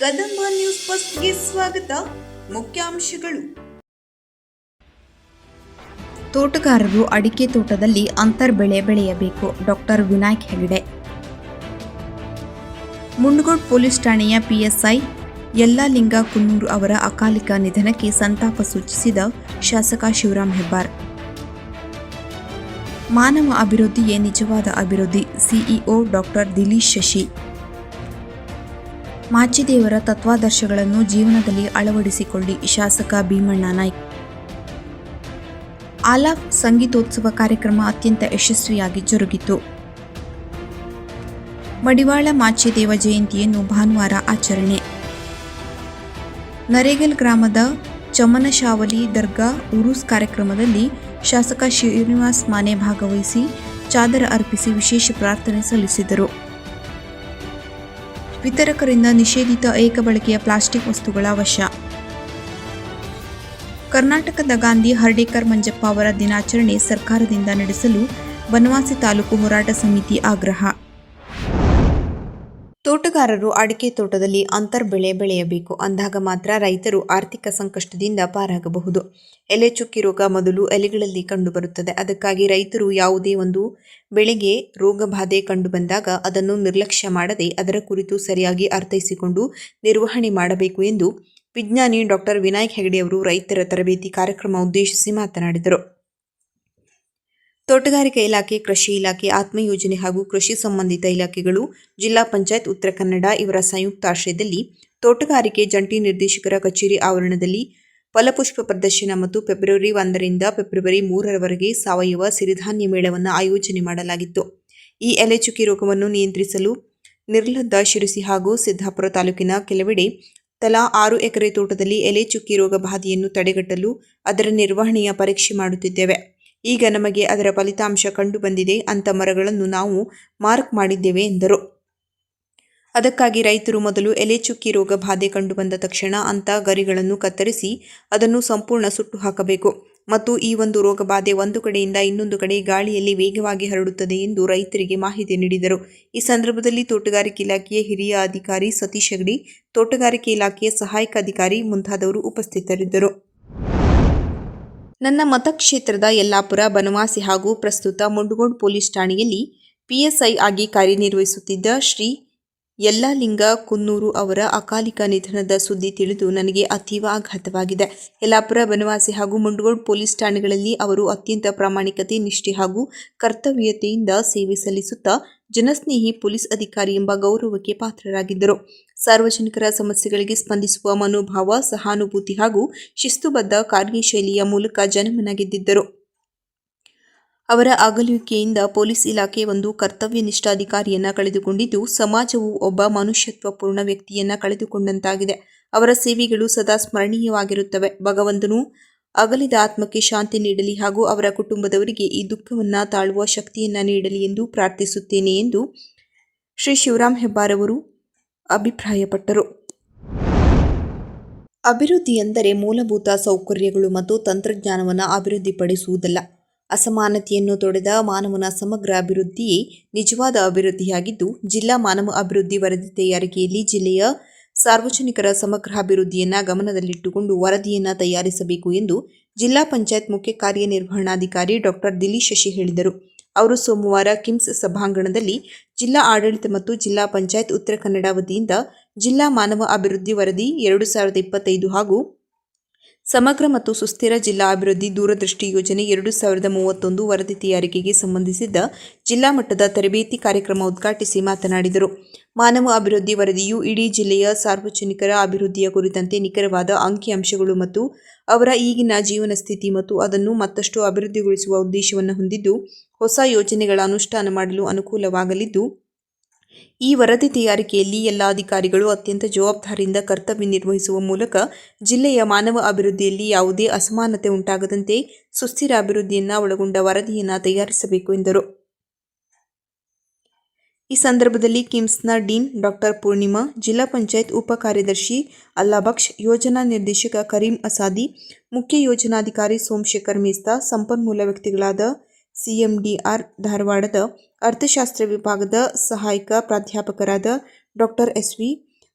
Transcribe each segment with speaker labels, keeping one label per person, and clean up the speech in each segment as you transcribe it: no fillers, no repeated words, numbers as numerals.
Speaker 1: Kadamba news ಫಸ್ಟ್ಗೆ ಸ್ವಾಗತ. ಮುಖ್ಯಾಂಶಗಳು.
Speaker 2: ತೋಟಗಾರರು ಅಡಿಕೆ ತೋಟದಲ್ಲಿ ಅಂತರ್ ಬೆಳೆ ಬೆಳೆಯಬೇಕು. ಡಾಕ್ಟರ್ ವಿನಾಯಕ್ ಹೆಗಡೆ. ಮುಂಡಗೋಡ್ ಪೊಲೀಸ್ ಠಾಣೆಯ ಪಿಎಸ್ಐ ಯಲ್ಲಾಲಿಂಗ ಕುನ್ನೂರು ಅವರ ಅಕಾಲಿಕ ನಿಧನಕ್ಕೆ ಸಂತಾಪ ಸೂಚಿಸಿದ ಶಾಸಕ ಶಿವರಾಮ್ ಹೆಬ್ಬಾರ್. ಮಾನವ ಅಭಿವೃದ್ಧಿಯೇ ನಿಜವಾದ ಅಭಿವೃದ್ಧಿ. CEO doctor Dileesh Shashi. ಮಾಚಿದೇವರ ತತ್ವಾದರ್ಶಗಳನ್ನು ಜೀವನದಲ್ಲಿ ಅಳವಡಿಸಿಕೊಳ್ಳಿ. ಶಾಸಕ ಭೀಮಣ್ಣ ನಾಯ್ಕ್. ಆಲಾಪ್ ಸಂಗೀತೋತ್ಸವ ಕಾರ್ಯಕ್ರಮ ಅತ್ಯಂತ ಯಶಸ್ವಿಯಾಗಿ ಜರುಗಿತು. ಮಡಿವಾಳ ಮಾಚಿದೇವ ಜಯಂತಿಯನ್ನು ಭಾನುವಾರ ಆಚರಣೆ. ನರೇಗಲ್ ಗ್ರಾಮದ ಚಮನಶಾವಲಿ ದರ್ಗಾ ಉರೂಸ್ ಕಾರ್ಯಕ್ರಮದಲ್ಲಿ ಶಾಸಕ ಶ್ರೀನಿವಾಸ್ ಮಾನೆ ಭಾಗವಹಿಸಿ ಚಾದರ ಅರ್ಪಿಸಿ ವಿಶೇಷ ಪ್ರಾರ್ಥನೆ ಸಲ್ಲಿಸಿದರು. ವಿತರಕರಿಂದ ನಿಷೇಧಿತ ಏಕಬಳಕೆಯ ಪ್ಲಾಸ್ಟಿಕ್ ವಸ್ತುಗಳ ವಶ. ಕರ್ನಾಟಕದ ಗಾಂಧಿ ಹರ್ಡೇಕರ್ ಮಂಜಪ್ಪ ಅವರ ದಿನಾಚರಣೆ ಸರ್ಕಾರದಿಂದ ನಡೆಸಲು ಬನವಾಸಿ ತಾಲೂಕು ಹೋರಾಟ ಸಮಿತಿ ಆಗ್ರಹ. ತೋಟಗಾರರು ಅಡಿಕೆ ತೋಟದಲ್ಲಿ ಅಂತರ್ ಬೆಳೆ ಬೆಳೆಯಬೇಕು. ಅಂದಾಗ ಮಾತ್ರ ರೈತರು ಆರ್ಥಿಕ ಸಂಕಷ್ಟದಿಂದ ಪಾರಾಗಬಹುದು. ಎಲೆ ಚುಕ್ಕಿ ರೋಗ ಮೊದಲು ಎಲೆಗಳಲ್ಲಿ ಕಂಡುಬರುತ್ತದೆ. ಅದಕ್ಕಾಗಿ ರೈತರು ಯಾವುದೇ ಒಂದು ಬೆಳೆಗೆ ರೋಗ ಬಾಧೆ ಕಂಡುಬಂದಾಗ ಅದನ್ನು ನಿರ್ಲಕ್ಷ್ಯ ಮಾಡದೆ ಅದರ ಕುರಿತು ಸರಿಯಾಗಿ ಅರ್ಥೈಸಿಕೊಂಡು ನಿರ್ವಹಣೆ ಮಾಡಬೇಕು ಎಂದು ವಿಜ್ಞಾನಿ ಡಾಕ್ಟರ್ ವಿನಾಯಕ್ ಹೆಗಡೆ ಅವರು ರೈತರ ತರಬೇತಿ ಕಾರ್ಯಕ್ರಮ ಉದ್ದೇಶಿಸಿ ಮಾತನಾಡಿದರು. ತೋಟಗಾರಿಕಾ ಇಲಾಖೆ, ಕೃಷಿ ಇಲಾಖೆ, ಆತ್ಮ ಯೋಜನೆ ಹಾಗೂ ಕೃಷಿ ಸಂಬಂಧಿತ ಇಲಾಖೆಗಳು, ಜಿಲ್ಲಾ ಪಂಚಾಯತ್ ಉತ್ತರ ಕನ್ನಡ ಇವರ ಸಂಯುಕ್ತಾಶ್ರಯದಲ್ಲಿ ತೋಟಗಾರಿಕೆ ಜಂಟಿ ನಿರ್ದೇಶಕರ ಕಚೇರಿ ಆವರಣದಲ್ಲಿ ಫಲಪುಷ್ಪ ಪ್ರದರ್ಶನ ಮತ್ತು ಫೆಬ್ರವರಿ 1ರಿಂದ ಫೆಬ್ರವರಿ 3ರವರೆಗೆ ಸಾವಯವ ಸಿರಿಧಾನ್ಯ ಮೇಳವನ್ನು ಆಯೋಜನೆ ಮಾಡಲಾಗಿತ್ತು. ಈ ಎಲೆ ಚುಕ್ಕಿ ರೋಗವನ್ನು ನಿಯಂತ್ರಿಸಲು ನಿರ್ಲದ, ಶಿರಸಿ ಹಾಗೂ ಸಿದ್ದಾಪುರ ತಾಲೂಕಿನ ಕೆಲವೆಡೆ ತಲಾ 6 ಎಕರೆ ತೋಟದಲ್ಲಿ ಎಲೆ ಚುಕ್ಕಿ ರೋಗ ಬಾಧೆಯನ್ನು ತಡೆಗಟ್ಟಲು ಅದರ ನಿರ್ವಹಣೆಯ ಪರೀಕ್ಷೆ ಮಾಡುತ್ತಿದ್ದೇವೆ. ಈಗ ನಮಗೆ ಅದರ ಫಲಿತಾಂಶ ಕಂಡು ಬಂದಿದೆ. ಅಂಥ ಮರಗಳನ್ನು ನಾವು ಮಾರ್ಕ್ ಮಾಡಿದ್ದೇವೆ ಎಂದರು. ಅದಕ್ಕಾಗಿ ರೈತರು ಮೊದಲು ಎಲೆ ಚುಕ್ಕಿ ರೋಗ ಬಾಧೆ ಕಂಡುಬಂದ ತಕ್ಷಣ ಅಂಥ ಗರಿಗಳನ್ನು ಕತ್ತರಿಸಿ ಅದನ್ನು ಸಂಪೂರ್ಣ ಸುಟ್ಟು ಹಾಕಬೇಕು ಮತ್ತು ಈ ಒಂದು ರೋಗ ಬಾಧೆ ಒಂದು ಕಡೆಯಿಂದ ಇನ್ನೊಂದು ಕಡೆ ಗಾಳಿಯಲ್ಲಿ ವೇಗವಾಗಿ ಹರಡುತ್ತದೆ ಎಂದು ರೈತರಿಗೆ ಮಾಹಿತಿ ನೀಡಿದರು. ಈ ಸಂದರ್ಭದಲ್ಲಿ ತೋಟಗಾರಿಕೆ ಇಲಾಖೆಯ ಹಿರಿಯ ಅಧಿಕಾರಿ ಸತೀಶ್ ಹೆಗಡೆ, ತೋಟಗಾರಿಕೆ ಇಲಾಖೆಯ ಸಹಾಯಕ ಅಧಿಕಾರಿ ಮುಂತಾದವರು ಉಪಸ್ಥಿತರಿದ್ದರು. ನನ್ನ ಮತಕ್ಷೇತ್ರದ ಯಲ್ಲಾಪುರ, ಬನವಾಸಿ ಹಾಗೂ ಪ್ರಸ್ತುತ ಮುಂಡಗೋಡ್ ಪೊಲೀಸ್ ಠಾಣೆಯಲ್ಲಿ ಪಿಎಸ್ಐ ಆಗಿ ಕಾರ್ಯನಿರ್ವಹಿಸುತ್ತಿದ್ದ ಶ್ರೀ ಯಲ್ಲಾಲಿಂಗ ಕುನ್ನೂರು ಅವರ ಅಕಾಲಿಕ ನಿಧನದ ಸುದ್ದಿ ತಿಳಿದು ನನಗೆ ಅತೀವ ಆಘಾತವಾಗಿದೆ. ಯಲ್ಲಾಪುರ, ಬನವಾಸಿ ಹಾಗೂ ಮುಂಡಗೋಡ್ ಪೊಲೀಸ್ ಠಾಣೆಗಳಲ್ಲಿ ಅವರು ಅತ್ಯಂತ ಪ್ರಾಮಾಣಿಕತೆ, ನಿಷ್ಠೆ ಹಾಗೂ ಕರ್ತವ್ಯತೆಯಿಂದ ಸೇವೆ ಸಲ್ಲಿಸುತ್ತಾ ಜನಸ್ನೇಹಿ ಪೊಲೀಸ್ ಅಧಿಕಾರಿ ಎಂಬ ಗೌರವಕ್ಕೆ ಪಾತ್ರರಾಗಿದ್ದರು. ಸಾರ್ವಜನಿಕರ ಸಮಸ್ಯೆಗಳಿಗೆ ಸ್ಪಂದಿಸುವ ಮನೋಭಾವ, ಸಹಾನುಭೂತಿ ಹಾಗೂ ಶಿಸ್ತುಬದ್ಧ ಕಾರ್ಯಶೈಲಿಯ ಮೂಲಕ ಜನಮನ ಗೆದ್ದಿದ್ದರು. ಅವರ ಅಗಲುವಿಕೆಯಿಂದ ಪೊಲೀಸ್ ಇಲಾಖೆ ಒಂದು ಕರ್ತವ್ಯನಿಷ್ಠ ಅಧಿಕಾರಿಯನ್ನ ಕಳೆದುಕೊಂಡಿದ್ದು, ಸಮಾಜವು ಒಬ್ಬ ಮನುಷ್ಯತ್ವಪೂರ್ಣ ವ್ಯಕ್ತಿಯನ್ನ ಕಳೆದುಕೊಂಡಂತಾಗಿದೆ. ಅವರ ಸೇವೆಗಳು ಸದಾ ಸ್ಮರಣೀಯವಾಗಿರುತ್ತವೆ. ಭಗವಂತನು ಅಗಲಿದ ಆತ್ಮಕ್ಕೆ ಶಾಂತಿ ನೀಡಲಿ ಹಾಗೂ ಅವರ ಕುಟುಂಬದವರಿಗೆ ಈ ದುಃಖವನ್ನ ತಾಳುವ ಶಕ್ತಿಯನ್ನ ನೀಡಲಿ ಎಂದು ಪ್ರಾರ್ಥಿಸುತ್ತೇನೆ ಎಂದು ಶ್ರೀ ಶಿವರಾಮ್ ಹೆಬ್ಬಾರ್ ಅವರು ಅಭಿಪ್ರಾಯಪಟ್ಟರು. ಅಭಿವೃದ್ಧಿ ಎಂದರೆ ಮೂಲಭೂತ ಸೌಕರ್ಯಗಳು ಮತ್ತು ತಂತ್ರಜ್ಞಾನವನ್ನು ಅಭಿವೃದ್ಧಿಪಡಿಸುವುದಲ್ಲ. ಅಸಮಾನತೆಯನ್ನು ತೊಡೆದ ಮಾನವನ ಸಮಗ್ರ ಅಭಿವೃದ್ಧಿಯೇ ನಿಜವಾದ ಅಭಿವೃದ್ಧಿಯಾಗಿದ್ದು, ಜಿಲ್ಲಾ ಮಾನವ ಅಭಿವೃದ್ಧಿ ವರದಿ ತಯಾರಿಕೆಯಲ್ಲಿ ಜಿಲ್ಲೆಯ ಸಾರ್ವಜನಿಕರ ಸಮಗ್ರ ಅಭಿವೃದ್ಧಿಯನ್ನು ಗಮನದಲ್ಲಿಟ್ಟುಕೊಂಡು ವರದಿಯನ್ನು ತಯಾರಿಸಬೇಕು ಎಂದು ಜಿಲ್ಲಾ ಪಂಚಾಯತ್ ಮುಖ್ಯ ಕಾರ್ಯನಿರ್ವಹಣಾಧಿಕಾರಿ ಡಾಕ್ಟರ್ ದಿಲೀಶ್ ಶಶಿ ಹೇಳಿದರು. ಅವರು ಸೋಮವಾರ ಕಿಮ್ಸ್ ಸಭಾಂಗಣದಲ್ಲಿ ಜಿಲ್ಲಾ ಆಡಳಿತ ಮತ್ತು ಜಿಲ್ಲಾ ಪಂಚಾಯತ್ ಉತ್ತರ ಕನ್ನಡ ವತಿಯಿಂದ ಜಿಲ್ಲಾ ಮಾನವ ಅಭಿವೃದ್ಧಿ ವರದಿ 2025 ಹಾಗೂ ಸಮಗ್ರ ಮತ್ತು ಸುಸ್ಥಿರ ಜಿಲ್ಲಾ ಅಭಿವೃದ್ಧಿ ದೂರದೃಷ್ಟಿ ಯೋಜನೆ 2031 ವರದಿ ತಯಾರಿಕೆಗೆ ಸಂಬಂಧಿಸಿದ ಜಿಲ್ಲಾ ಮಟ್ಟದ ತರಬೇತಿ ಕಾರ್ಯಕ್ರಮ ಉದ್ಘಾಟಿಸಿ ಮಾತನಾಡಿದರು. ಮಾನವ ಅಭಿವೃದ್ಧಿ ವರದಿಯು ಇಡೀ ಜಿಲ್ಲೆಯ ಸಾರ್ವಜನಿಕರ ಅಭಿವೃದ್ಧಿಯ ಕುರಿತಂತೆ ನಿಖರವಾದ ಅಂಕಿಅಂಶಗಳು ಮತ್ತು ಅವರ ಈಗಿನ ಜೀವನ ಸ್ಥಿತಿ ಮತ್ತು ಅದನ್ನು ಮತ್ತಷ್ಟು ಅಭಿವೃದ್ಧಿಗೊಳಿಸುವ ಉದ್ದೇಶವನ್ನು ಹೊಂದಿದ್ದು, ಹೊಸ ಯೋಜನೆಗಳ ಅನುಷ್ಠಾನ ಮಾಡಲು ಅನುಕೂಲವಾಗಲಿದ್ದು, ಈ ವರದಿ ತಯಾರಿಕೆಯಲ್ಲಿ ಎಲ್ಲ ಅಧಿಕಾರಿಗಳು ಅತ್ಯಂತ ಜವಾಬ್ದಾರಿಯಿಂದ ಕರ್ತವ್ಯ ನಿರ್ವಹಿಸುವ ಮೂಲಕ ಜಿಲ್ಲೆಯ ಮಾನವ ಅಭಿವೃದ್ಧಿಯಲ್ಲಿ ಯಾವುದೇ ಅಸಮಾನತೆ ಉಂಟಾಗದಂತೆ ಸುಸ್ಥಿರ ಅಭಿವೃದ್ಧಿಯನ್ನು ಒಳಗೊಂಡ ವರದಿಯನ್ನು ತಯಾರಿಸಬೇಕು ಎಂದರು. ಈ ಸಂದರ್ಭದಲ್ಲಿ ಕಿಮ್ಸ್ನ ಡೀನ್ ಡಾಕ್ಟರ್ ಪೂರ್ಣಿಮಾ, ಜಿಲ್ಲಾ ಪಂಚಾಯತ್ ಉಪ ಕಾರ್ಯದರ್ಶಿ ಅಲ್ಲಾಬಕ್ಷ್, ಯೋಜನಾ ನಿರ್ದೇಶಕ ಕರೀಂ ಅಸಾದಿ, ಮುಖ್ಯ ಯೋಜನಾಧಿಕಾರಿ ಸೋಮಶೇಖರ್ ಮೇಸ್ತಾ, ಸಂಪನ್ಮೂಲ ವ್ಯಕ್ತಿಗಳಾದ ಸಿಎಂಡಿಆರ್ ಧಾರವಾಡದ ಅರ್ಥಶಾಸ್ತ್ರ ವಿಭಾಗದ ಸಹಾಯಕ ಪ್ರಾಧ್ಯಾಪಕರಾದ ಡಾಕ್ಟರ್ ಎಸ್.ವಿ.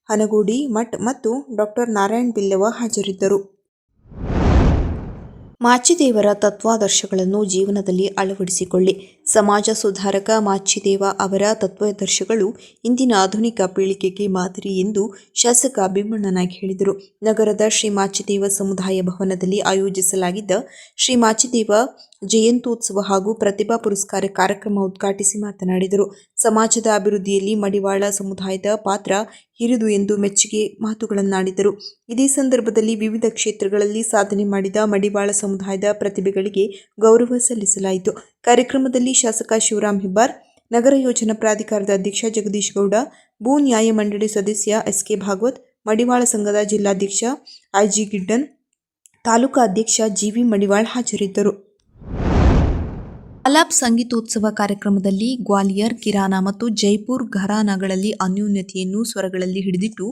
Speaker 2: ಹನಗೋಡಿ ಮಠ್ ಮತ್ತು ಡಾಕ್ಟರ್ ನಾರಾಯಣ್ ಬಿಲ್ಲವ ಹಾಜರಿದ್ದರು. ಮಾಚಿದೇವರ ತತ್ವಾದರ್ಶಗಳನ್ನು ಜೀವನದಲ್ಲಿ ಅಳವಡಿಸಿಕೊಳ್ಳಿ. ಸಮಾಜ ಸುಧಾರಕ ಮಾಚಿದೇವ ಅವರ ತತ್ವಾದರ್ಶಗಳು ಇಂದಿನ ಆಧುನಿಕ ಪೀಳಿಗೆಗೆ ಮಾದರಿ ಎಂದು ಶಾಸಕ ಭೀಮಣ್ಣ ನಾಯ್ಕ ಹೇಳಿದರು. ನಗರದ ಶ್ರೀ ಮಾಚಿದೇವ ಸಮುದಾಯ ಭವನದಲ್ಲಿ ಆಯೋಜಿಸಲಾಗಿದ್ದ ಶ್ರೀ ಮಾಚಿದೇವ ಜಯಂತ್ಯೋತ್ಸವ ಹಾಗೂ ಪ್ರತಿಭಾ ಪುರಸ್ಕಾರ ಕಾರ್ಯಕ್ರಮ ಉದ್ಘಾಟಿಸಿ ಮಾತನಾಡಿದರು. ಸಮಾಜದ ಅಭಿವೃದ್ಧಿಯಲ್ಲಿ ಮಡಿವಾಳ ಸಮುದಾಯದ ಪಾತ್ರ ಹಿರಿದು ಎಂದು ಮೆಚ್ಚುಗೆ ಮಾತುಗಳನ್ನಾಡಿದರು. ಇದೇ ಸಂದರ್ಭದಲ್ಲಿ ವಿವಿಧ ಕ್ಷೇತ್ರಗಳಲ್ಲಿ ಸಾಧನೆ ಮಾಡಿದ ಮಡಿವಾಳ ಸಮುದಾಯದ ಪ್ರತಿಭೆಗಳಿಗೆ ಗೌರವ ಸಲ್ಲಿಸಲಾಯಿತು. ಕಾರ್ಯಕ್ರಮದಲ್ಲಿ ಶಾಸಕ ಶಿವರಾಮ್ ಹೆಬ್ಬಾರ್, ನಗರ ಯೋಜನಾ ಪ್ರಾಧಿಕಾರದ ಅಧ್ಯಕ್ಷ ಜಗದೀಶ್ ಗೌಡ, ಭೂ ನ್ಯಾಯ ಮಂಡಳಿ ಸದಸ್ಯ ಎಸ್.ಕೆ. ಭಾಗವತ್, ಮಡಿವಾಳ ಸಂಘದ ಜಿಲ್ಲಾಧ್ಯಕ್ಷ ಐ.ಜಿ. ಗಿಡ್ಡನ್, ತಾಲೂಕಾ ಅಧ್ಯಕ್ಷ ಜಿ.ವಿ. ಮಡಿವಾಳ್ ಹಾಜರಿದ್ದರು. ಆಲಾಪ್ ಸಂಗೀತೋತ್ಸವ ಕಾರ್ಯಕ್ರಮದಲ್ಲಿ ಗ್ವಾಲಿಯರ್, ಕಿರಾನ ಮತ್ತು ಜೈಪುರ್ ಘರಾನಾಗಳಲ್ಲಿ ಅನ್ಯೋನ್ಯತೆಯನ್ನು ಸ್ವರಗಳಲ್ಲಿ ಹಿಡಿದಿಟ್ಟು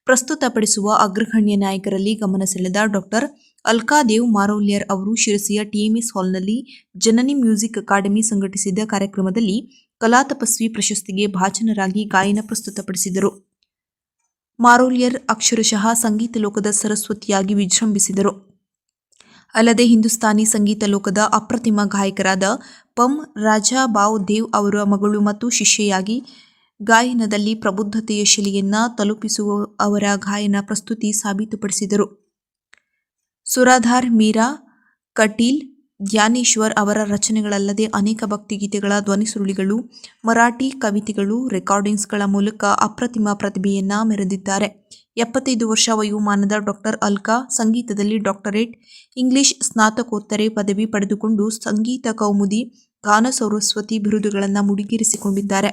Speaker 2: ಪ್ರಸ್ತುತಪಡಿಸುವ ಅಗ್ರಗಣ್ಯ ನಾಯಕರಲ್ಲಿ ಗಮನ ಸೆಳೆದ ಡಾಕ್ಟರ್ ಅಲ್ಕಾದೇವ್ ಮಾರೌಲ್ಯರ್ ಅವರು ಶಿರಸಿಯ ಟಿಎಂಎಸ್ ಹಾಲ್ನಲ್ಲಿ ಜನನಿ ಮ್ಯೂಸಿಕ್ ಅಕಾಡೆಮಿ ಸಂಘಟಿಸಿದ್ದ ಕಾರ್ಯಕ್ರಮದಲ್ಲಿ ಕಲಾತಪಸ್ವಿ ಪ್ರಶಸ್ತಿಗೆ ಭಾಜನರಾಗಿ ಗಾಯನ ಪ್ರಸ್ತುತಪಡಿಸಿದರು. ಮಾರೌಲ್ಯರ್ ಅಕ್ಷರಶಃ ಸಂಗೀತ ಲೋಕದ ಸರಸ್ವತಿಯಾಗಿ ವಿಜೃಂಭಿಸಿದರು. ಅಲ್ಲದೆ ಹಿಂದೂಸ್ತಾನಿ ಸಂಗೀತ ಲೋಕದ ಅಪ್ರತಿಮ ಗಾಯಕರಾದ ಪಂ ರಾಜಾಬಾವ್ ದೇವ್ ಅವರ ಮಗಳು ಮತ್ತು ಶಿಷ್ಯೆಯಾಗಿ ಗಾಯನದಲ್ಲಿ ಪ್ರಬುದ್ಧತೆಯ ಶಿಲೆಯನ್ನ ತಲುಪಿಸುವ ಅವರ ಗಾಯನ ಪ್ರಸ್ತುತಿ ಸಾಬೀತುಪಡಿಸಿದರು. ಸುರಾಧಾರ್, ಮೀರಾ, ಕಟೀಲ್, ಜ್ಞಾನೇಶ್ವರ್ ಅವರ ರಚನೆಗಳಲ್ಲದೆ ಅನೇಕ ಭಕ್ತಿಗೀತೆಗಳ ಧ್ವನಿಸುರುಳಿಗಳು, ಮರಾಠಿ ಕವಿತೆಗಳು, ರೆಕಾರ್ಡಿಂಗ್ಸ್ಗಳ ಮೂಲಕ ಅಪ್ರತಿಮ ಪ್ರತಿಭೆಯನ್ನ ಮೆರೆದಿದ್ದಾರೆ. 75 ವರ್ಷ ವಯೋಮಾನದ ಡಾಕ್ಟರ್ ಅಲ್ಕಾ ಸಂಗೀತದಲ್ಲಿ ಡಾಕ್ಟರೇಟ್, ಇಂಗ್ಲಿಷ್ ಸ್ನಾತಕೋತ್ತರ ಪದವಿ ಪಡೆದುಕೊಂಡು ಸಂಗೀತ ಕೌಮುದಿ, ಗಾನ ಸರಸ್ವತಿ ಬಿರುದುಗಳನ್ನು ಮುಡಿಗೇರಿಸಿಕೊಂಡಿದ್ದಾರೆ.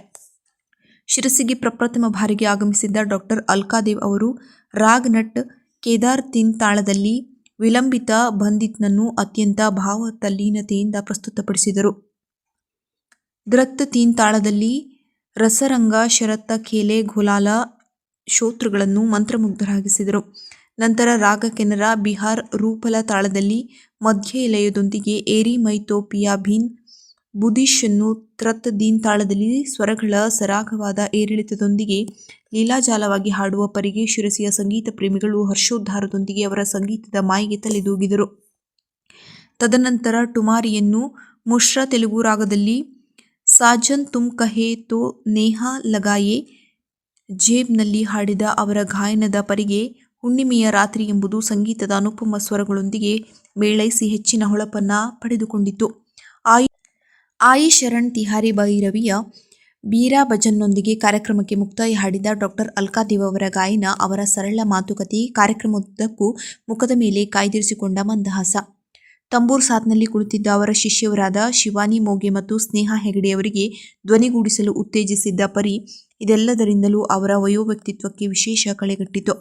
Speaker 2: ಶಿರಸಿಗೆ ಪ್ರಪ್ರಥಮ ಬಾರಿಗೆ ಆಗಮಿಸಿದ್ದ ಡಾಕ್ಟರ್ ಅಲ್ಕಾದೇವ್ ಅವರು ರಾಗ್ ನಟ್ ಕೇದಾರ್ ತೀನ್ ತಾಳದಲ್ಲಿ ವಿಲಂಬಿತ ಬಂದಿತ್ನನ್ನು ಅತ್ಯಂತ ಭಾವತಲ್ಲೀನತೆಯಿಂದ ಪ್ರಸ್ತುತಪಡಿಸಿದರು. ದ್ರತ್ ತೀನ್ ತಾಳದಲ್ಲಿ ರಸರಂಗ, ಶರತ್ತ, ಖೇಲೆ, ಘೋಲಾಲ ಶ್ರೋತೃಗಳನ್ನು ಮಂತ್ರಮುಗ್ಧರಾಗಿಸಿದರು. ನಂತರ ರಾಗ ಕೆನರಾ, ಬಿಹಾರ್ ರೂಪಲ ತಾಳದಲ್ಲಿ ಮಧ್ಯ ಲಯದೊಂದಿಗೆ ಏರಿ ಮೈ ತೋ ಪಿಯಾ ಭೀನ್ ಬುದಿಶನ್ನು, ತ್ರತ್ ದೀನ್ ತಾಳದಲ್ಲಿ ಸ್ವರಗಳ ಸರಾಗವಾದ ಏರಿಳಿತದೊಂದಿಗೆ ಲೀಲಾಜಾಲವಾಗಿ ಹಾಡುವ ಪರಿಗೆ ಶಿರಸಿಯ ಸಂಗೀತ ಪ್ರೇಮಿಗಳು ಹರ್ಷೋದ್ಧಾರದೊಂದಿಗೆ ಅವರ ಸಂಗೀತದ ಮಾಯೆಗೆ ತಲೆದೂಗಿದರು. ತದನಂತರ ಟುಮಾರಿಯನ್ನು ಮುಶ್ರಾ ತೆಲುಗು ರಾಗದಲ್ಲಿ ಸಾಜನ್ ತುಮ್ ಕಹೆ ತೋ ನೇಹಾ ಲಗಾಯೆ ಜೇಬ್ನಲ್ಲಿ ಹಾಡಿದ ಅವರ ಗಾಯನದ ಪರಿಗೆ ಹುಣ್ಣಿಮೆಯ ರಾತ್ರಿ ಎಂಬುದು ಸಂಗೀತದ ಅನುಪಮ ಸ್ವರಗಳೊಂದಿಗೆ ಮೇಳೈಸಿ ಹೆಚ್ಚಿನ ಹೊಳಪನ್ನ ಪಡೆದುಕೊಂಡಿತು. ಆಯಿ ಶರಣ್ ತಿಹಾರಿ ಭೈರವಿಯ ಬೀರಾ ಭಜನ್ನೊಂದಿಗೆ ಕಾರ್ಯಕ್ರಮಕ್ಕೆ ಮುಕ್ತಾಯ ಹಾಡಿದ ಡಾಕ್ಟರ್ ಅಲ್ಕಾದೇವ್ ಅವರ ಗಾಯನ, ಅವರ ಸರಳ ಮಾತುಕತೆ ಕಾರ್ಯಕ್ರಮದುದ್ದಕ್ಕೂ ಮುಖದ ಮೇಲೆ ಕಾಯ್ದಿರಿಸಿಕೊಂಡ ಮಂದಹಾಸ. ತಂಬೂರ್ ಸಾತ್ನಲ್ಲಿ ಕುಳಿತಿದ್ದ ಅವರ ಶಿಷ್ಯವರಾದ ಶಿವಾನಿ ಮೋಗೆ ಮತ್ತು ಸ್ನೇಹಾ ಹೆಗಡೆಯವರಿಗೆ ಧ್ವನಿಗೂಡಿಸಲು ಉತ್ತೇಜಿಸಿದ್ದ ಪರಿ ಇದೆಲ್ಲದರಿಂದಲೂ ಅವರ ವಯೋವ್ಯಕ್ತಿತ್ವಕ್ಕೆ ವಿಶೇಷ ಕಳೆಗಟ್ಟಿತು.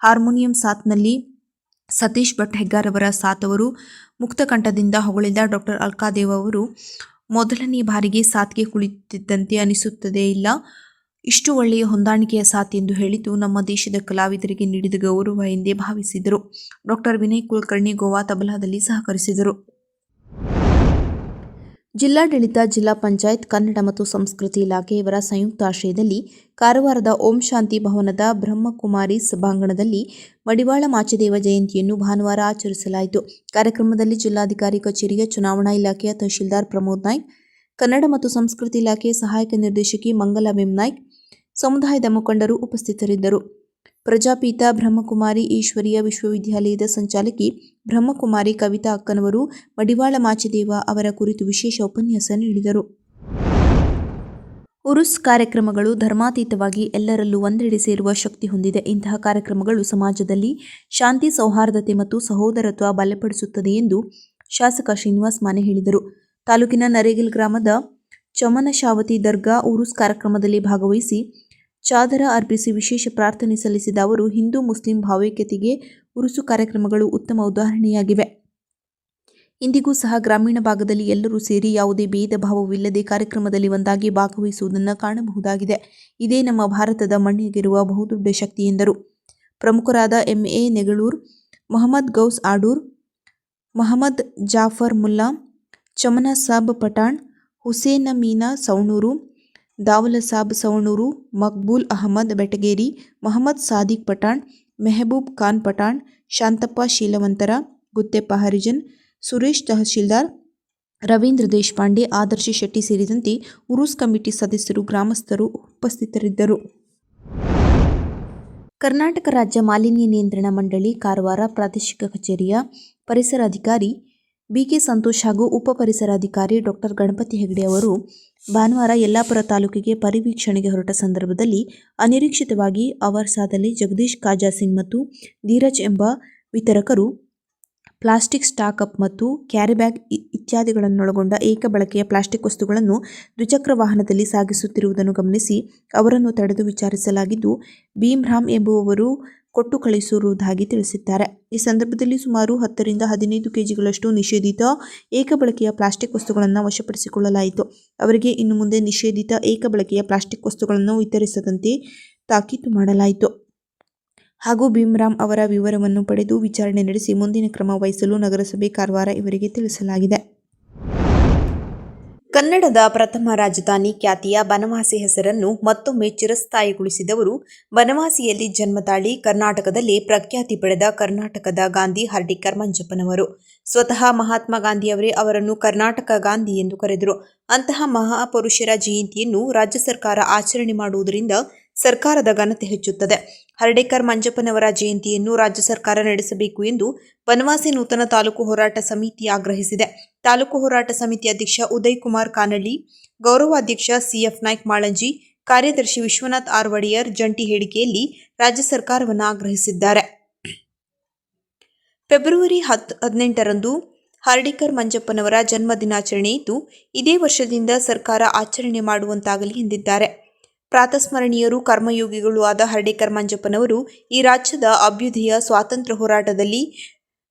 Speaker 2: ಹಾರ್ಮೋನಿಯಂ ಸಾತ್ನಲ್ಲಿ ಸತೀಶ್ ಭಟ್ ಹೆಗ್ಗಾರ್ ಅವರ ಸಾತ್ ಅವರು ಮುಕ್ತಕಂಠದಿಂದ ಹೊಗಳಿದ ಡಾಕ್ಟರ್ ಅಲ್ಕಾದೇವ್ ಅವರು, ಮೊದಲನೇ ಬಾರಿಗೆ ಸಾತ್ಗೆ ಕುಳಿತಿದ್ದಂತೆ ಅನಿಸುತ್ತದೆ ಇಲ್ಲ, ಇಷ್ಟು ಒಳ್ಳೆಯ ಹೊಂದಾಣಿಕೆಯ ಸಾತ್ ಎಂದು ಹೇಳಿದ್ದು ನಮ್ಮ ದೇಶದ ಕಲಾವಿದರಿಗೆ ನೀಡಿದ ಗೌರವ ಎಂದೇ ಭಾವಿಸಿದರು. ಡಾಕ್ಟರ್ ವಿನಯ್ ಕುಲಕರ್ಣಿ ಗೋವಾ ತಬಲಾದಲ್ಲಿ ಸಹಕರಿಸಿದರು. ಜಿಲ್ಲಾಡಳಿತ, ಜಿಲ್ಲಾ ಪಂಚಾಯತ್, ಕನ್ನಡ ಮತ್ತು ಸಂಸ್ಕೃತಿ ಇಲಾಖೆಯವರ ಸಂಯುಕ್ತ ಆಶ್ರಯದಲ್ಲಿ ಕಾರವಾರದ ಓಂ ಶಾಂತಿ ಭವನದ ಬ್ರಹ್ಮಕುಮಾರೀಸ್ ಸಭಾಂಗಣದಲ್ಲಿ ಮಡಿವಾಳ ಮಾಚಿದೇವ ಜಯಂತಿಯನ್ನು ಭಾನುವಾರ ಆಚರಿಸಲಾಯಿತು. ಕಾರ್ಯಕ್ರಮದಲ್ಲಿ ಜಿಲ್ಲಾಧಿಕಾರಿ ಕಚೇರಿಯ ಚುನಾವಣಾ ಇಲಾಖೆಯ ತಹಶೀಲ್ದಾರ್ ಪ್ರಮೋದ್ ನಾಯ್ಕ್, ಕನ್ನಡ ಮತ್ತು ಸಂಸ್ಕೃತಿ ಇಲಾಖೆಯ ಸಹಾಯಕ ನಿರ್ದೇಶಕಿ ಮಂಗಲಾ ವೆಂನಾಯ್ಕ್, ಸಮುದಾಯದ ಮುಖಂಡರು ಉಪಸ್ಥಿತರಿದ್ದರು. ಪ್ರಜಾಪೀತ ಬ್ರಹ್ಮಕುಮಾರಿ ಈಶ್ವರೀಯ ವಿಶ್ವವಿದ್ಯಾಲಯದ ಸಂಚಾಲಕಿ ಬ್ರಹ್ಮಕುಮಾರಿ ಕವಿತಾ ಅಕ್ಕನವರು ಮಡಿವಾಳ ಮಾಚಿದೇವ ಅವರ ಕುರಿತು ವಿಶೇಷ ಉಪನ್ಯಾಸ ನೀಡಿದರು. ಉರುಸ್ ಕಾರ್ಯಕ್ರಮಗಳು ಧರ್ಮಾತೀತವಾಗಿ ಎಲ್ಲರಲ್ಲೂ ಒಂದೆಡೆ ಸೇರುವ ಶಕ್ತಿ ಹೊಂದಿದೆ. ಇಂತಹ ಕಾರ್ಯಕ್ರಮಗಳು ಸಮಾಜದಲ್ಲಿ ಶಾಂತಿ, ಸೌಹಾರ್ದತೆ ಮತ್ತು ಸಹೋದರತ್ವ ಬಲಪಡಿಸುತ್ತದೆ ಎಂದು ಶಾಸಕ ಶ್ರೀನಿವಾಸ್ ಮಾನೆ ಹೇಳಿದರು. ತಾಲೂಕಿನ ನರೇಗಲ್ ಗ್ರಾಮದ ಚಮನಶಾವತಿ ದರ್ಗಾ ಉರುಸ್ ಕಾರ್ಯಕ್ರಮದಲ್ಲಿ ಭಾಗವಹಿಸಿ ಚಾದರ ಅರ್ಪಿಸಿ ವಿಶೇಷ ಪ್ರಾರ್ಥನೆ ಸಲ್ಲಿಸಿದ ಅವರು, ಹಿಂದೂ ಮುಸ್ಲಿಂ ಭಾವೈಕ್ಯತೆಗೆ ಉರುಸು ಕಾರ್ಯಕ್ರಮಗಳು ಉತ್ತಮ ಉದಾಹರಣೆಯಾಗಿವೆ. ಇಂದಿಗೂ ಸಹ ಗ್ರಾಮೀಣ ಭಾಗದಲ್ಲಿ ಎಲ್ಲರೂ ಸೇರಿ ಯಾವುದೇ ಭೇದ ಭಾವವಿಲ್ಲದೆ ಕಾರ್ಯಕ್ರಮದಲ್ಲಿ ಒಂದಾಗಿ ಭಾಗವಹಿಸುವುದನ್ನು ಕಾಣಬಹುದಾಗಿದೆ. ಇದೇ ನಮ್ಮ ಭಾರತದ ಮಣ್ಣಿಗಿರುವ ಬಹುದೊಡ್ಡ ಶಕ್ತಿ ಎಂದರು. ಪ್ರಮುಖರಾದ ಎಂ.ಎ. ನೆಗಳೂರ್, ಮೊಹಮ್ಮದ್ ಗೌಸ್ ಆಡೂರ್, ಮಹಮ್ಮದ್ ಜಾಫರ್ ಮುಲ್ಲಾ, ಚಮನ ಸಾಬ್ ಪಠಾಣ್, ಹುಸೇನ ಮೀನಾ ಸೌಣೂರು, ದಾವಲಸಾಬ್ ಸವಣೂರು, ಮಕ್ಬೂಲ್ ಅಹಮದ್ ಬೆಟಗೇರಿ, ಮೊಹಮ್ಮದ್ ಸಾದಿಕ್ ಪಠಾಣ್, ಮೆಹಬೂಬ್ ಖಾನ್ ಪಠಾಣ್, ಶಾಂತಪ್ಪ ಶೀಲವಂತರ, ಗುತ್ತೆಪ್ಪ ಹರಿಜನ್, ಸುರೇಶ್ ತಹಶೀಲ್ದಾರ್, ರವೀಂದ್ರ ದೇಶಪಾಂಡೆ, ಆದರ್ಶ ಶೆಟ್ಟಿ ಸೇರಿದಂತೆ ಉರುಸ್ ಕಮಿಟಿ ಸದಸ್ಯರು, ಗ್ರಾಮಸ್ಥರು ಉಪಸ್ಥಿತರಿದ್ದರು. ಕರ್ನಾಟಕ ರಾಜ್ಯ ಮಾಲಿನ್ಯ ನಿಯಂತ್ರಣ ಮಂಡಳಿ ಕಾರವಾರ ಪ್ರಾದೇಶಿಕ ಕಚೇರಿಯ ಪರಿಸರ ಅಧಿಕಾರಿ ಬಿಕೆ ಸಂತೋಷ್ ಹಾಗೂ ಉಪ ಪರಿಸರ ಅಧಿಕಾರಿ ಡಾಕ್ಟರ್ ಗಣಪತಿ ಹೆಗಡೆ ಅವರು ಭಾನುವಾರ ಯಲ್ಲಾಪುರ ತಾಲೂಕಿಗೆ ಪರಿವೀಕ್ಷಣೆಗೆ ಹೊರಟ ಸಂದರ್ಭದಲ್ಲಿ ಅನಿರೀಕ್ಷಿತವಾಗಿ ಅವರ್ಸಾದಲ್ಲಿ ಜಗದೀಶ್ ಕಾಜಾ ಸಿಂಗ್ ಮತ್ತು ಧೀರಜ್ ಎಂಬ ವಿತರಕರು ಪ್ಲಾಸ್ಟಿಕ್ ಸ್ಟಾಕ್ ಅಪ್ ಮತ್ತು ಕ್ಯಾರಿ ಬ್ಯಾಗ್ ಇತ್ಯಾದಿಗಳನ್ನೊಳಗೊಂಡ ಏಕ ಬಳಕೆಯ ಪ್ಲಾಸ್ಟಿಕ್ ವಸ್ತುಗಳನ್ನು ದ್ವಿಚಕ್ರ ವಾಹನದಲ್ಲಿ ಸಾಗಿಸುತ್ತಿರುವುದನ್ನು ಗಮನಿಸಿ ಅವರನ್ನು ತಡೆದು ವಿಚಾರಿಸಲಾಗಿದ್ದು, ಭೀಮ್ರಾಮ್ ಎಂಬುವವರು ಕೊಟ್ಟು ಕಳುಹಿಸಿರುವುದಾಗಿ ತಿಳಿಸಿದ್ದಾರೆ. ಈ ಸಂದರ್ಭದಲ್ಲಿ ಸುಮಾರು 10 ರಿಂದ 15 ಕೆಜಿಗಳಷ್ಟು ನಿಷೇಧಿತ ಏಕ ಬಳಕೆಯ ಪ್ಲಾಸ್ಟಿಕ್ ವಸ್ತುಗಳನ್ನು ವಶಪಡಿಸಿಕೊಳ್ಳಲಾಯಿತು. ಅವರಿಗೆ ಇನ್ನು ಮುಂದೆ ನಿಷೇಧಿತ ಏಕ ಬಳಕೆಯ ಪ್ಲಾಸ್ಟಿಕ್ ವಸ್ತುಗಳನ್ನು ವಿತರಿಸದಂತೆ ತಾಕೀತು ಮಾಡಲಾಯಿತು ಹಾಗೂ ಭೀಮ್ರಾಮ್ ಅವರ ವಿವರವನ್ನು ಪಡೆದು ವಿಚಾರಣೆ ನಡೆಸಿ ಮುಂದಿನ ಕ್ರಮ ವಹಿಸಲು ನಗರಸಭೆ ಕಾರವಾರ ಇವರಿಗೆ ತಿಳಿಸಲಾಗಿದೆ. ಕನ್ನಡದ ಪ್ರಥಮ ರಾಜಧಾನಿ ಖ್ಯಾತಿಯ ಬನವಾಸಿ ಹೆಸರನ್ನು ಮತ್ತೊಮ್ಮೆ ಚಿರಸ್ಥಾಯಿಗೊಳಿಸಿದವರು ಬನವಾಸಿಯಲ್ಲಿ ಜನ್ಮತಾಳಿ ಕರ್ನಾಟಕದಲ್ಲಿ ಪ್ರಖ್ಯಾತಿ ಪಡೆದ ಕರ್ನಾಟಕದ ಗಾಂಧಿ ಹರ್ಡಿಕರ್ ಮಂಜಪ್ಪನವರು. ಸ್ವತಃ ಮಹಾತ್ಮ ಗಾಂಧಿಯವರೇ ಅವರನ್ನು ಕರ್ನಾಟಕ ಗಾಂಧಿ ಎಂದು ಕರೆದರು. ಅಂತಹ ಮಹಾಪುರುಷರ ಜಯಂತಿಯನ್ನು ರಾಜ್ಯ ಸರ್ಕಾರ ಆಚರಣೆ ಮಾಡುವುದರಿಂದ ಸರ್ಕಾರದ ಘನತೆ ಹೆಚ್ಚುತ್ತದೆ. ಹರ್ಡೇಕರ್ ಮಂಜಪ್ಪನವರ ಜಯಂತಿಯನ್ನು ರಾಜ್ಯ ಸರ್ಕಾರ ನಡೆಸಬೇಕು ಎಂದು ಬನವಾಸಿ ನೂತನ ತಾಲೂಕು ಹೋರಾಟ ಸಮಿತಿ ಆಗ್ರಹಿಸಿದೆ. ತಾಲೂಕು ಹೋರಾಟ ಸಮಿತಿ ಅಧ್ಯಕ್ಷ ಉದಯ್ ಕುಮಾರ್ ಕಾನಳ್ಳಿ, ಗೌರವಾಧ್ಯಕ್ಷ ಸಿಎಫ್ ನಾಯ್ಕ್ ಮಾಳಂಜಿ, ಕಾರ್ಯದರ್ಶಿ ವಿಶ್ವನಾಥ್ ಆರ್ ಒಡೆಯರ್ ಜಂಟಿ ಹೇಳಿಕೆಯಲ್ಲಿ ರಾಜ್ಯ ಸರ್ಕಾರವನ್ನು ಆಗ್ರಹಿಸಿದ್ದಾರೆ. ಫೆಬ್ರವರಿ 18ರಂದು ಹರ್ಡೇಕರ್ ಮಂಜಪ್ಪನವರ ಜನ್ಮ ದಿನಾಚರಣೆ ಇದ್ದು, ಇದೇ ವರ್ಷದಿಂದ ಸರ್ಕಾರ ಆಚರಣೆ ಮಾಡುವಂತಾಗಲಿ ಎಂದಿದ್ದಾರೆ. ಪ್ರಾತಸ್ಮರಣೀಯರು, ಕರ್ಮಯೋಗಿಗಳು ಆದ ಹರ್ಡೇಕರ್ ಮಂಜಪ್ಪನವರು ಈ ರಾಜ್ಯದ ಅಭ್ಯುದಯ ಸ್ವಾತಂತ್ರ್ಯ ಹೋರಾಟದಲ್ಲಿ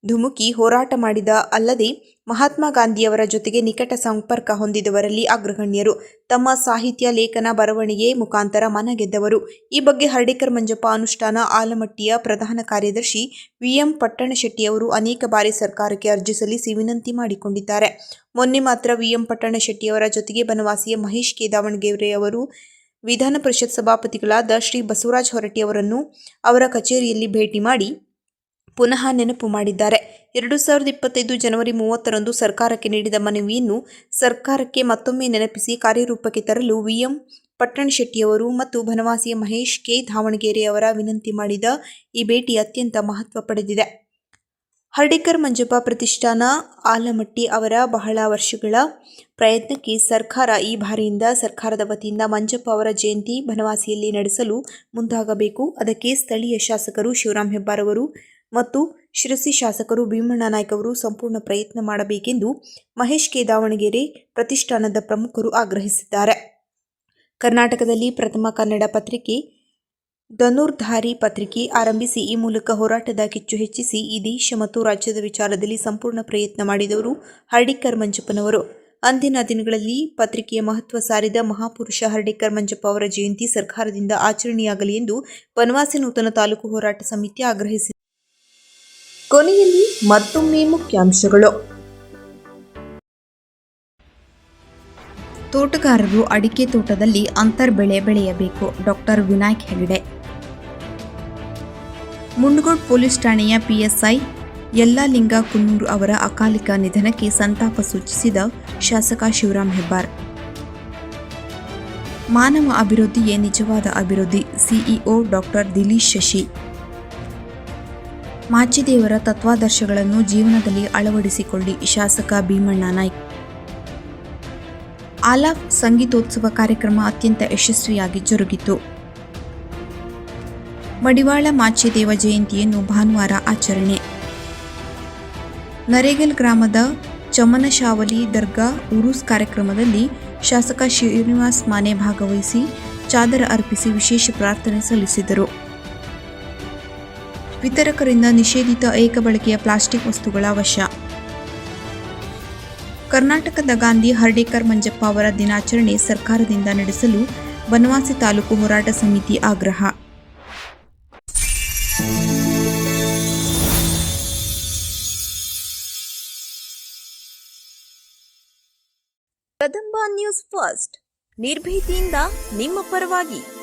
Speaker 2: ಧುಮುಕಿ ಹೋರಾಟ ಮಾಡಿದ ಅಲ್ಲದೆ ಮಹಾತ್ಮ ಗಾಂಧಿಯವರ ಜೊತೆಗೆ ನಿಕಟ ಸಂಪರ್ಕ ಹೊಂದಿದವರಲ್ಲಿ ಅಗ್ರಗಣ್ಯರು. ತಮ್ಮ ಸಾಹಿತ್ಯ, ಲೇಖನ, ಬರವಣಿಗೆ ಮುಖಾಂತರ ಮನ ಗೆದ್ದವರು. ಈ ಬಗ್ಗೆ ಹರ್ಡೇಕರ್ ಮಂಜಪ್ಪ ಅನುಷ್ಠಾನ ಆಲಮಟ್ಟಿಯ ಪ್ರಧಾನ ಕಾರ್ಯದರ್ಶಿ ವಿ.ಎಂ. ಪಟ್ಟಣಶೆಟ್ಟಿಯವರು ಅನೇಕ ಬಾರಿ ಸರ್ಕಾರಕ್ಕೆ ಅರ್ಜಿ ಸಲ್ಲಿಸಿ ವಿನಂತಿ ಮಾಡಿಕೊಂಡಿದ್ದಾರೆ. ಮೊನ್ನೆ ಮಾತ್ರ ವಿ.ಎಂ. ಪಟ್ಟಣಶೆಟ್ಟಿಯವರ ಜೊತೆಗೆ ಬನವಾಸಿಯ ಮಹೇಶ್ ಕೆ. ದಾವಣಗೆರೆಯವರು ವಿಧಾನ ಪರಿಷತ್ ಸಭಾಪತಿಗಳಾದ ಶ್ರೀ ಬಸವರಾಜ ಹೊರಟ್ಟಿ ಅವರನ್ನು ಅವರ ಕಚೇರಿಯಲ್ಲಿ ಭೇಟಿ ಮಾಡಿ ಪುನಃ ನೆನಪು ಮಾಡಿದ್ದಾರೆ. 2025 ಜನವರಿ 30ರಂದು ಸರ್ಕಾರಕ್ಕೆ ನೀಡಿದ ಮನವಿಯನ್ನು ಸರ್ಕಾರಕ್ಕೆ ಮತ್ತೊಮ್ಮೆ ನೆನಪಿಸಿ ಕಾರ್ಯರೂಪಕ್ಕೆ ತರಲು ವಿ.ಎಂ. ಪಟ್ಟಣಶೆಟ್ಟಿಯವರು ಮತ್ತು ಬನವಾಸಿಯ ಮಹೇಶ್ ಕೆ. ದಾವಣಗೆರೆಯವರ ವಿನಂತಿ ಮಾಡಿದ ಈ ಭೇಟಿ ಅತ್ಯಂತ ಮಹತ್ವ ಪಡೆದಿದೆ. ಹರ್ಡೇಕರ್ ಮಂಜಪ್ಪ ಪ್ರತಿಷ್ಠಾನ ಆಲಮಟ್ಟಿ ಅವರ ಬಹಳ ವರ್ಷಗಳ ಪ್ರಯತ್ನಕ್ಕೆ ಸರ್ಕಾರ ಈ ಬಾರಿಯಿಂದ ಸರ್ಕಾರದ ವತಿಯಿಂದ ಮಂಜಪ್ಪ ಅವರ ಜಯಂತಿ ಬನವಾಸಿಯಲ್ಲಿ ನಡೆಸಲು ಮುಂದಾಗಬೇಕು. ಅದಕ್ಕೆ ಸ್ಥಳೀಯ ಶಾಸಕರು ಶಿವರಾಮ್ ಹೆಬ್ಬಾರ್ ಅವರು ಮತ್ತು ಶಿರಸಿ ಶಾಸಕರು ಭೀಮಣ್ಣ ನಾಯ್ಕ ಅವರು ಸಂಪೂರ್ಣ ಪ್ರಯತ್ನ ಮಾಡಬೇಕೆಂದು ಮಹೇಶ್ ಕೆ. ದಾವಣಗೆರೆ ಪ್ರತಿಷ್ಠಾನದ ಪ್ರಮುಖರು ಆಗ್ರಹಿಸಿದ್ದಾರೆ. ಕರ್ನಾಟಕದಲ್ಲಿ ಪ್ರಥಮ ಕನ್ನಡ ಪತ್ರಿಕೆ ಧನುರ್ಧಾರಿ ಪತ್ರಿಕೆ ಆರಂಭಿಸಿ ಈ ಮೂಲಕ ಹೋರಾಟದ ಕಿಚ್ಚು ಹೆಚ್ಚಿಸಿ ಈ ದೇಶ ಮತ್ತು ರಾಜ್ಯದ ವಿಚಾರದಲ್ಲಿ ಸಂಪೂರ್ಣ ಪ್ರಯತ್ನ ಮಾಡಿದವರು ಹರ್ಡೇಕರ್ ಮಂಜಪ್ಪನವರು. ಅಂದಿನ ದಿನಗಳಲ್ಲಿ ಪತ್ರಿಕೆಯ ಮಹತ್ವ ಸಾರಿದ ಮಹಾಪುರುಷ ಹರ್ಡೇಕರ್ ಮಂಜಪ್ಪ ಅವರ ಜಯಂತಿ ಸರ್ಕಾರದಿಂದ ಆಚರಣೆಯಾಗಲಿ ಎಂದು ಬನವಾಸಿ ನೂತನ ತಾಲೂಕು ಹೋರಾಟ ಸಮಿತಿ ಆಗ್ರಹಿಸಿದೆ. ಕೊನೆಯಲ್ಲಿ ಮತ್ತೊಮ್ಮೆ ಮುಖ್ಯಾಂಶಗಳು. ತೋಟಗಾರರು ಅಡಿಕೆ ತೋಟದಲ್ಲಿ ಅಂತರ್ಬೆಳೆ ಬೆಳೆಯಬೇಕು. ಡಾಕ್ಟರ್ ವಿನಾಯಕ್ ಹೆಗಡೆ. ಮುಂಡಗೋಡ್ ಪೊಲೀಸ್ ಠಾಣೆಯ ಪಿಎಸ್ಐ ಯಲ್ಲಾಲಿಂಗ ಕುನ್ನೂರು ಅವರ ಅಕಾಲಿಕ ನಿಧನಕ್ಕೆ ಸಂತಾಪ ಸೂಚಿಸಿದ ಶಾಸಕ ಶಿವರಾಮ್ ಹೆಬ್ಬಾರ್. ಮಾನವ ಅಭಿವೃದ್ಧಿಯೇ ನಿಜವಾದ ಅಭಿವೃದ್ಧಿ. CEO doctor Dileesh Shashi. ಮಾಚಿದೇವರ ತತ್ವಾದರ್ಶಗಳನ್ನು ಜೀವನದಲ್ಲಿ ಅಳವಡಿಸಿಕೊಳ್ಳಿ. ಶಾಸಕ ಭೀಮಣ್ಣ ನಾಯ್ಕ. ಆಲಾಪ್ ಸಂಗೀತೋತ್ಸವ ಕಾರ್ಯಕ್ರಮ ಅತ್ಯಂತ ಯಶಸ್ವಿಯಾಗಿ ಜರುಗಿತು. ಮಡಿವಾಳ ಮಾಚಿದೇವ ಜಯಂತಿಯನ್ನು ಭಾನುವಾರ ಆಚರಣೆ. ನರೇಗಲ್ ಗ್ರಾಮದ ಚಮನಶಾವಲಿ ದರ್ಗಾ ಉರೂಸ್ ಕಾರ್ಯಕ್ರಮದಲ್ಲಿ ಶಾಸಕ ಶ್ರೀನಿವಾಸ್ ಮಾನೆ ಭಾಗವಹಿಸಿ ಚಾದರ ಅರ್ಪಿಸಿ ವಿಶೇಷ ಪ್ರಾರ್ಥನೆ ಸಲ್ಲಿಸಿದರು. ವಿತರಕರಿಂದ ನಿಷೇಧಿತ ಏಕಬಳಕೆಯ ಪ್ಲಾಸ್ಟಿಕ್ ವಸ್ತುಗಳ ವಶ. ಕರ್ನಾಟಕದ ಗಾಂಧಿ ಹರ್ಡೇಕರ್ ಮಂಜಪ್ಪ ಅವರ ದಿನಾಚರಣೆ ಸರ್ಕಾರದಿಂದ ನಡೆಸಲು ಬನವಾಸಿ ತಾಲೂಕು ಹೋರಾಟ ಸಮಿತಿ ಆಗ್ರಹ. Kadamba news first. ನಿರ್ಭೀತಿಯಿಂದ ನಿಮ್ಮ ಪರವಾಗಿ.